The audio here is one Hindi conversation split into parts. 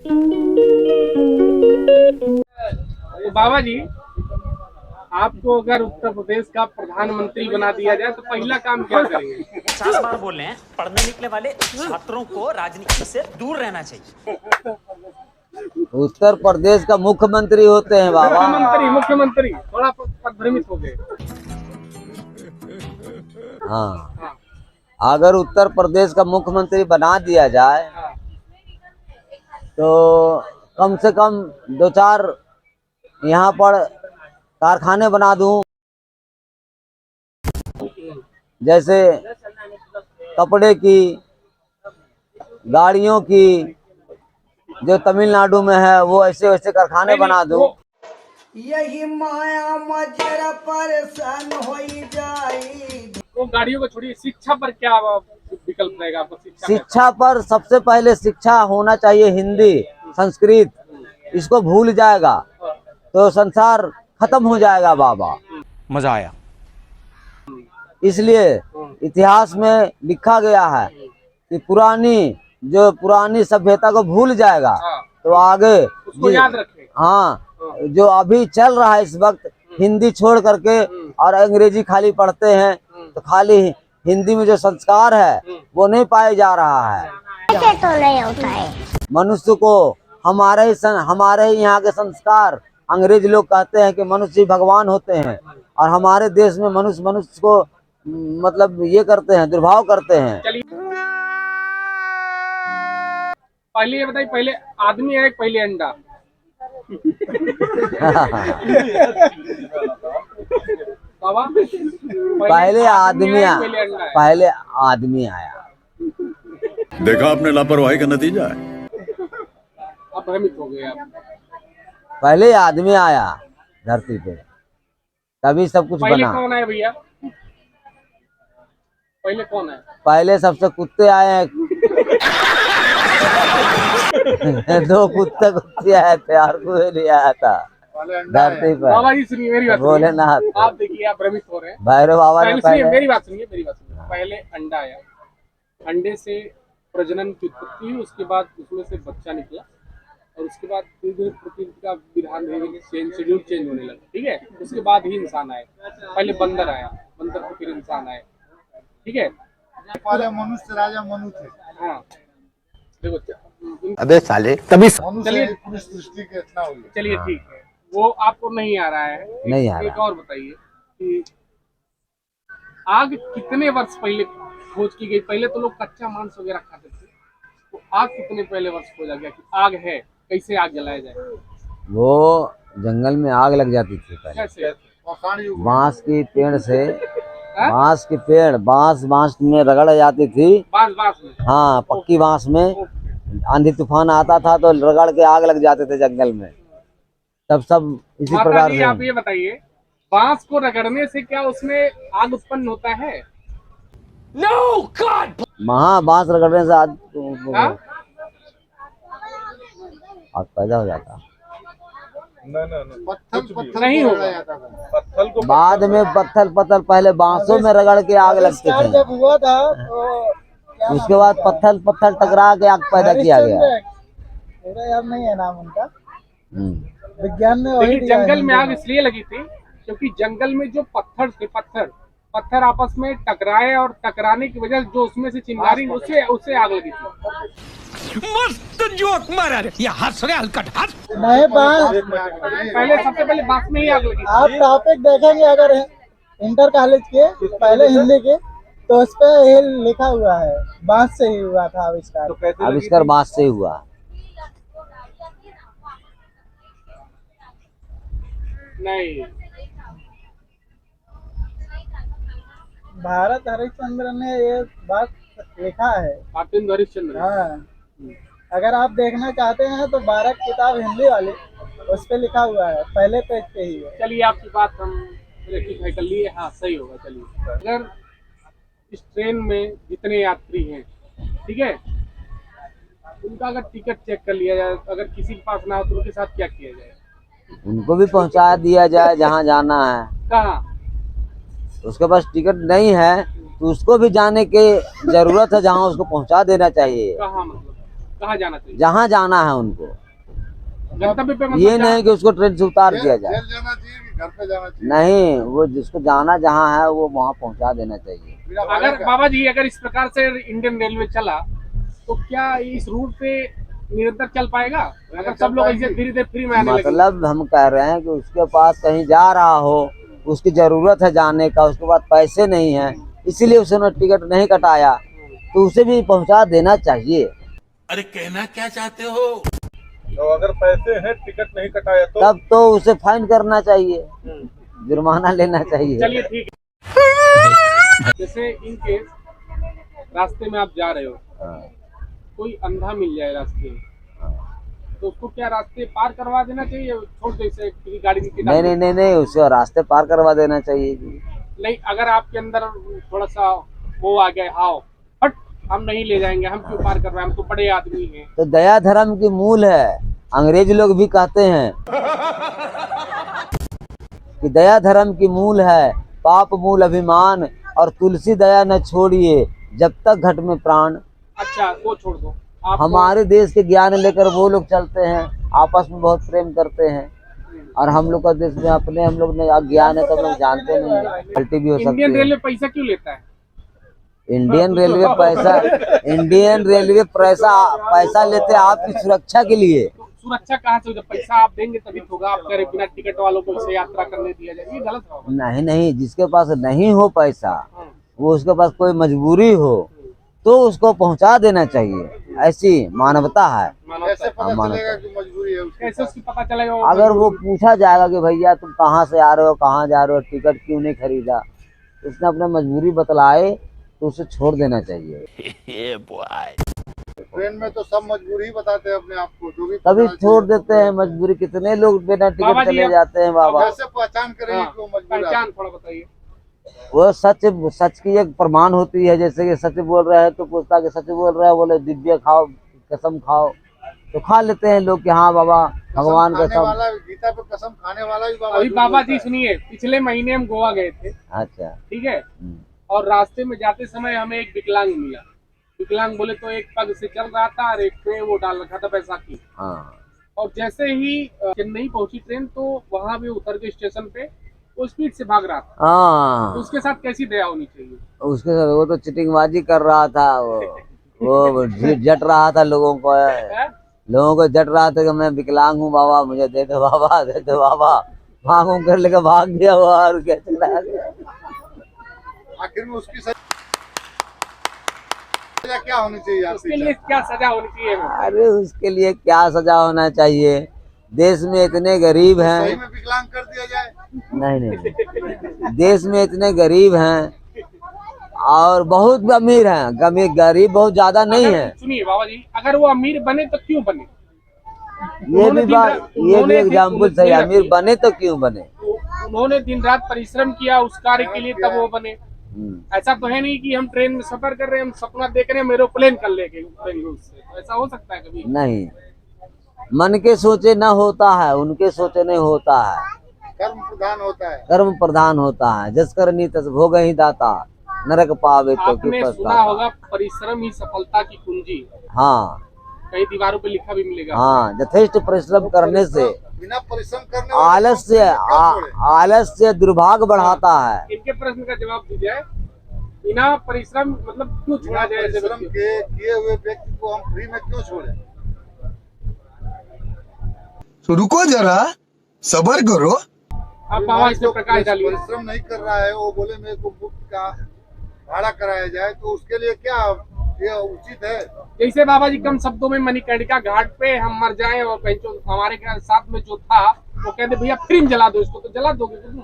तो बाबा जी, आपको अगर उत्तर प्रदेश का प्रधानमंत्री बना दिया जाए तो पहला काम क्या करेंगे? 50 बार बोल रहे हैं, पढ़ने निकले वाले छात्रों को राजनीति से दूर रहना चाहिए। उत्तर प्रदेश का मुख्यमंत्री होते हैं बाबा। मुख्यमंत्री थोड़ा भ्रमित हो गए। हाँ, अगर उत्तर प्रदेश का मुख्यमंत्री बना दिया जाए तो कम से कम 2-4 यहाँ पर कारखाने बना दूं, जैसे कपड़े की, गाड़ियों की, जो तमिलनाडु में है वो ऐसे वैसे कारखाने बना दूं। यही माया मजरा परेशान हो जाई। वो गाड़ियों को छोड़िए, शिक्षा पर क्या विकल्प रहेगा आपको? शिक्षा पर सबसे पहले शिक्षा होना चाहिए, हिंदी, संस्कृत। इसको भूल जाएगा तो संसार खत्म हो जाएगा बाबा। मजा आया। इसलिए इतिहास में लिखा गया है कि पुरानी सभ्यता को भूल जाएगा तो आगे उसको याद रखें। हाँ, जो अभी चल रहा है इस वक्त, हिंदी छोड़ करके और अंग्रेजी खाली पढ़ते हैं, तो खाली हिंदी में जो संस्कार है वो नहीं पाया जा रहा है। ऐसे तो नहीं होता है। मनुष्य को हमारे ही यहाँ के संस्कार, अंग्रेज लोग कहते हैं कि मनुष्य ही भगवान होते हैं, और हमारे देश में मनुष्य को मतलब ये करते हैं, दुर्भाव करते हैं। पहले ये बताइए, पहले आदमी है पहले अंडा? बाबा, पहले आदमी आया। देखा आपने लापरवाही का नतीजा है। आप भ्रमित हो गए। आप पहले आदमी आया धरती पे, तभी सब कुछ पहले बना। कौन है भैया? पहले कौन है? पहले सबसे कुत्ते आए हैं। 2 कुत्ते आए थे और कोई नहीं आया था धरती पर। बाबा जी सुनिए मेरी बात, भोलेनाथ। आप देखिए, आप भ्रमित हो रहे हैं। भैरव बाबा ने सुनिए मेरी बात सुनिए। पहले अंडा आया, अंडे से प्रजनन की उत्पत्ति हुई, उसके बाद उसमें से बच्चा निकला, और उसके बाद धीरे-धीरे प्रकृति का विधान शेड्यूल चेंज होने लगा। ठीक है, उसके बाद ही इंसान आए। पहले बंदर आया, बंदर से फिर इंसान आए। ठीक है, पहले मनुष्य राजा मनु थे। हाँ देखो, अबे साले तभी चलिए पूरी सृष्टि की रचना हुई। चलिए ठीक है, वो आपको नहीं आ रहा है। नहीं आ एक रहा। और बताइए कि आग कितने वर्ष पहले खोज की गई? पहले तो लोग कच्चा मांस वगैरह खाते थे, तो आग कितने पहले वर्ष खोजा गया कि आग है, कैसे आग जलाया जाए? वो जंगल में आग लग जाती थी पहले, कैसे? बांस की पेड़ से, बांस में रगड़ जाती थी। बांस में? हाँ, पक्की बांस में आंधी तूफान आता था तो रगड़ के आग लग जाते थे जंगल में। तब सब इसी प्रकार से। आप ये बताइए, बांस को रगड़ने से क्या उसमें आग उत्पन्न होता है? No God! बांस रगड़ने से आग पैदा हो जाता। पत्थर नहीं होगा। पत्थर को बाद में पत्थर पहले बांसों में रगड़ के आग लगते थे, जब हुआ था तो उसके बाद पत्थर टकरा के आग पैदा किया गया। मेरा याद नहीं है नाम उनका। विज्ञान में वही देखिए, जंगल में आग इसलिए लगी थी क्योंकि जंगल में जो पत्थर थे, पत्थर आपस में टकराए, और टकराने की वजह से जो उसमें से चिंगारी, उससे आग लगी थी। मस्त जोक मारा रे, ये हंस रहे हलकट हंस। नहीं पहले सबसे पहले बांस में ही आग लगी। आप टॉपिक देखेंगे अगर इंटर कॉलेज के पहले हिंदी के, तो उस पे ये लिखा हुआ है बांस से ही हुआ था आविष्कार। आविष्कार बांस से हुआ। नहीं, भारत हरिश्चंद्र ने ये बात लिखा है। भारतेंदु हरिश्चंद्र। हाँ, अगर आप देखना चाहते हैं तो 12 किताब हिंदी वाली, उस पे लिखा हुआ है, पहले पेज पे ही है। चलिए, आपकी बात हम रेक्टिफाई कर लिए। हाँ, सही होगा। चलिए, अगर इस ट्रेन में जितने यात्री हैं, ठीक है, उनका अगर टिकट चेक कर लिया जाए, अगर किसी के पास ना हो तो उनके साथ क्या किया जाए? उनको भी पहुंचा दिया जाए जहाँ जाना है। कहाँ? उसके पास टिकट नहीं है तो उसको भी जाने की जरूरत है, जहाँ उसको पहुंचा देना चाहिए। कहाँ मतलब कहाँ जाना चाहिए? जहाँ जाना है उनको। गंतव्य पे ये नहीं कि उसको ट्रेन से उतार दिया जाए, जेल जाना चाहिए कि घर पे जाना चाहिए? नहीं, वो जिसको जाना जहाँ है वो वहाँ पहुँचा देना चाहिए। बिना भाड़े अगर का? बाबा जी अगर इस प्रकार से इंडियन रेलवे चला तो क्या इस रूट पे निरंतर चल पाएगा? अगर सब लोग ऐसे धीरे धीरे फ्री में आने लगे। मतलब हम कह रहे हैं कि उसके पास कहीं जा रहा हो, उसकी जरूरत है जाने का, उसके पास पैसे नहीं है, इसीलिए उसने टिकट नहीं कटाया, तो उसे भी पहुंचा देना चाहिए। अरे कहना क्या चाहते हो? तो अगर पैसे हैं टिकट नहीं कटाया तो? तब तो उसे फाइन करना चाहिए, जुर्माना लेना चाहिए। चलिए ठीक है। जैसे इन केस रास्ते में आप जा रहे हो, हाँ, कोई अंधा मिल जाए रास्ते में, तो उसको क्या रास्ते पार करवा देना चाहिए, छोड़ दे इसे किसी गाड़ी की नहीं नहीं नहीं नहीं, उसे रास्ते पार करवा देना चाहिए जी। नहीं, अगर आपके अंदर थोड़ा सा वो आ गया, हाओ हट, हम नहीं ले जाएंगे, हम क्यों पार करवाएं, हम तो बड़े आदमी हैं। तो दया धर्म की मूल है, अंग्रेज लोग भी कहते हैं कि दया धर्म की मूल है, पाप मूल अभिमान, और तुलसी दया न छोड़िए जब तक घट में प्राण। अच्छा वो छोड़ दो आप। हमारे देश के ज्ञान लेकर वो लोग चलते हैं, आपस में बहुत प्रेम करते हैं, और हम लोग का देश में अपने हम लोग ने ज्ञान है तो हम लोग जानते नहीं है, गलती भी हो सकती इंडियन है। रेलवे पैसा क्यों लेता है? इंडियन रेलवे पैसा लेते हैं आपकी सुरक्षा के लिए। तो सुरक्षा कहाँ से होगा? पैसा आप देंगे तभी तो होगा। आप कह रहे बिना टिकट वालों को इसे यात्रा करने दिया जाए, ये गलत होगा। नहीं नहीं, जिसके पास नहीं हो पैसा, वो उसके पास कोई मजबूरी हो तो उसको पहुंचा देना चाहिए, ऐसी मानवता है। कैसे पता हाँ, मानवता। चलेगा कि मजबूरी है उसकी? कैसे उसकी पता चलेगा? अगर वो पूछा जाएगा कि भैया तुम कहाँ से आ रहे हो, कहाँ जा रहे हो, टिकट क्यों नहीं खरीदा, उसने अपना मजबूरी बतलाए तो उसे छोड़ देना चाहिए। ट्रेन में तो सब मजबूरी ही बताते हैं अपने आप को, जो भी तभी पता छोड़ चाहिए। देते हैं मजबूरी, कितने लोग बिना बाबा टिकट जी, चले अब- जाते हैं बाबा। कैसे पहचान करेंगे हाँ, कि वो मजबूर है? पहचान थोड़ा बताइए। वो सच की एक प्रमाण होती है, जैसे कि सच बोल रहे हैं तो पूछता कि सच बोल रहे हैं, बोले दिव्य खाओ, कसम खाओ, तो खा लेते हैं लोग कि हाँ बाबा भगवान खाने कसम। वाला, गीता पे कसम खाने वाला भी बाबा अभी झूठ बाबा बोलता जी है। सुनिए, पिछले महीने हम गोवा गए थे, अच्छा। ठीक है, और रास्ते में जाते समय हमें एक विकलांग मिला। विकलांग बोले तो एक पग से चल रहा था और एक पे वो डाल रखा था बैसाखी। हाँ और जैसे ही चेन्नई पहुंची ट्रेन तो वहां भी उतर के स्टेशन पे वो स्पीड से भाग रहा था। तो हाँ, उसके साथ कैसी दया होनी चाहिए? उसके साथ वो तो चिटिंगबाजी कर रहा था, वो जट रहा था लोगों को, हैं? लोगों को जट रहा था कि मैं विकलांग हूँ बाबा, मुझे दे दो बाबा, दे दो बाबा, भागू कर लेकर भाग गया वो, और क्या चला गया। आखिर में उसकी सजा क्या होनी चाहिए आपके उसके लिए क्या सजा होनी चाहिए? अरे उसके लिए क्या सजा होना चाहिए, देश में इतने गरीब सही हैं, में विकलांग कर दिया जाए? नहीं नहीं, देश में इतने गरीब हैं और बहुत अमीर हैं, गरीब बहुत ज्यादा नहीं है। सुनिए बाबा जी, अगर वो अमीर बने तो क्यों बने? ये भी बात, ये भी एग्जाम्पल सही है, अमीर बने तो क्यों बने। उन्होंने दिन रात परिश्रम किया उस कार्य के लिए, तब वो बने। ऐसा तो है नहीं कि हम ट्रेन में सफर कर रहे हैं, हम सपना देख रहे हैं एरोप्लेन कर लेके बेंगलुरु से, तो ऐसा हो सकता है कभी? नहीं, मन के सोचे न होता है, उनके सोचे नहीं होता है, कर्म प्रधान होता है। कर्म प्रधान होता है। जस करनी तस भोग ही दाता, नरक पावे तो आपने क्यों सुना पछताता। होगा परिश्रम ही सफलता की कुंजी, हाँ कई दीवारों पे लिखा भी मिलेगा। हाँ, यथेष्ट परिश्रम करने से बिना परिश्रम करने वाले आलस्य दुर्भाग्य बढ़ाता है। इनके प्रश्न का जवाब दीजिए, बिना परिश्रम मतलब क्यों छोड़ा जाए ऐसे परिश्रम व्यक्ति के किए हुए व्यक्ति को हम फ्री में क्यों छोड़े? तो रुको जरा, सबर करो। को? आप बाबा इस पे प्रकाश डालिए। परिश्रम नहीं कर रहा है, वो बोले मेरे को मुफ्त का भाड़ा कराया जाए, तो उसके लिए क्या ये उचित है? जैसे बाबा जी कम शब्दों में मणिकर्णिका घाट पे हम मर जाएं और हमारे साथ में जो था वो कहते भैया फ्री में जला दो इसको, तो जला दोगे तुम?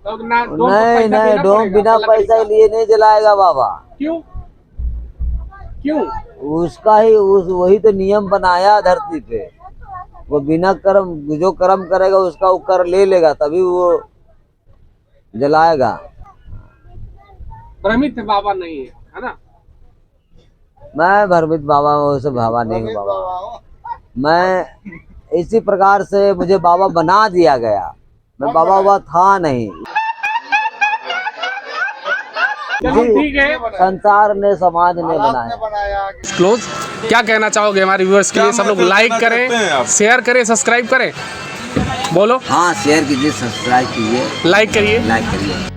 तो ना डोम को नहीं पैसा नहीं, देना डोम पड़ेगा, बिना लकड़ी पैसा का। लिए नहीं जलाएगा बाबा। क्यों क्यों? उसका ही वही तो नियम बनाया धरती पे, वो बिना कर्म, जो कर्म करेगा उसका वो कर ले लेगा, तभी वो जलाएगा। भ्रमित बाबा नहीं है ना? मैं भ्रमित बाबा वो सब बाबा नहीं हूँ बाबा, मैं इसी प्रकार से मुझे बाबा बना दिया गया, मैं बाबा हुआ था नहीं। चलो ठीक है, संसार ने समाज ने हालात बनाया। ने बनाया। क्लोज। क्या कहना चाहोगे हमारे व्यूअर्स के लिए? सब लोग लाइक करें, शेयर करें, सब्सक्राइब करें, बोलो। हाँ शेयर कीजिए, सब्सक्राइब कीजिए, लाइक करिए। लाइक करिए।